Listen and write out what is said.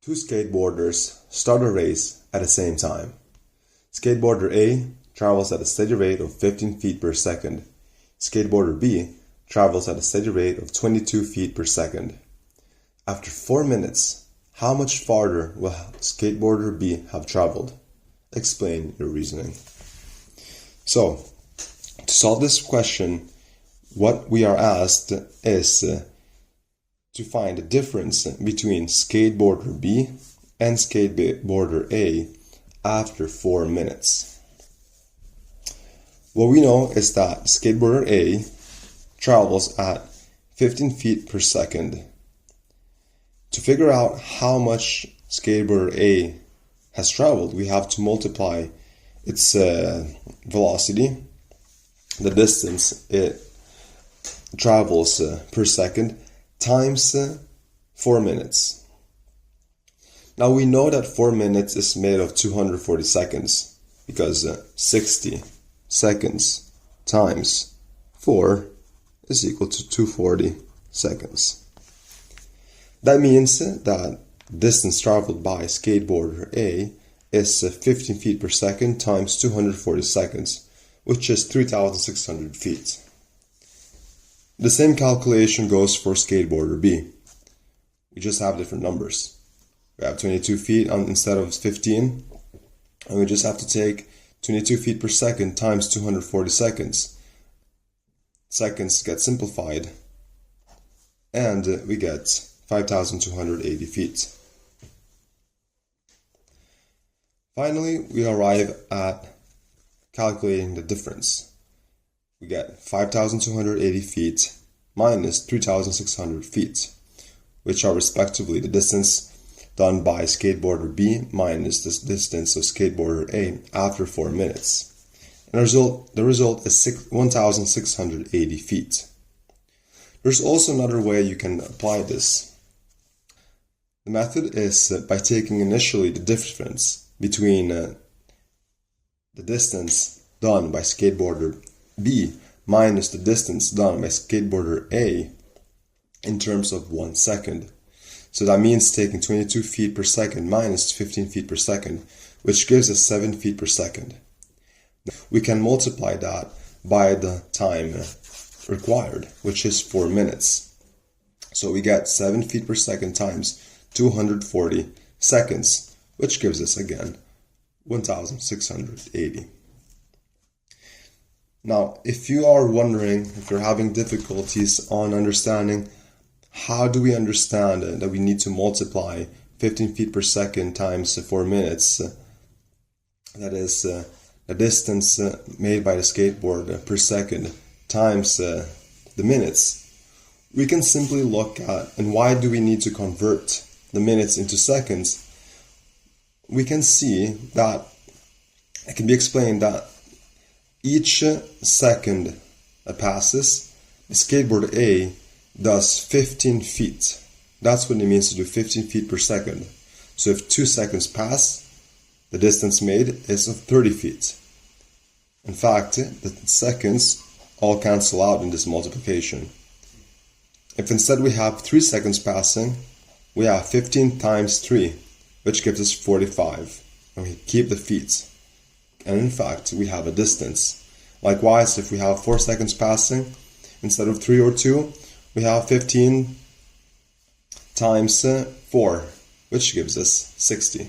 Two skateboarders start a race at the same time. Skateboarder A travels at a steady rate of 15 feet per second. Skateboarder B travels at a steady rate of 22 feet per second. After 4 minutes, how much farther will skateboarder B have traveled? Explain your reasoning. So, to solve this question, what we are asked is to find the difference between skateboarder B and skateboarder A after 4 minutes. What we know is that skateboarder A travels at 15 feet per second. To figure out how much skateboarder A has traveled, we have to multiply its velocity, the distance it travels per second, times 4 minutes. Now we know that 4 minutes is made of 240 seconds because 60 seconds times 4 is equal to 240 seconds. That means that distance traveled by skateboarder A is 15 feet per second times 240 seconds, which is 3,600 feet. The same calculation goes for skateboarder B. We just have different numbers. We have 22 feet instead of 15, and we just have to take 22 feet per second times 240 seconds. Seconds get simplified, and we get 5,280 feet. Finally, we arrive at calculating the difference. We get 5,280 feet minus 3,600 feet, which are respectively the distance done by skateboarder B minus the distance of skateboarder A after 4 minutes. And the result is 1,680 feet. There's also another way you can apply this. The method is by taking initially the difference between the distance done by skateboarder B minus the distance done by skateboarder A in terms of 1 second. So that means taking 22 feet per second minus 15 feet per second, which gives us 7 feet per second. We can multiply that by the time required, which is 4 minutes. So we get 7 feet per second times 240 seconds, which gives us again 1,680. Now, if you are wondering, if you're having difficulties on understanding, how do we understand that we need to multiply 15 feet per second times 4 minutes, that is the distance made by the skateboard per second times the minutes, we can simply look at, and why do we need to convert the minutes into seconds? We can see that it can be explained that each second that passes, the skateboarder A does 15 feet. That's what it means to do 15 feet per second. So if 2 seconds pass, the distance made is of 30 feet. In fact, the seconds all cancel out in this multiplication. If instead we have 3 seconds passing, we have 15 times 3, which gives us 45. And we keep the feet. And in fact, we have a distance. Likewise, if we have 4 seconds passing, instead of 3 or 2, we have 15 times 4, which gives us 60.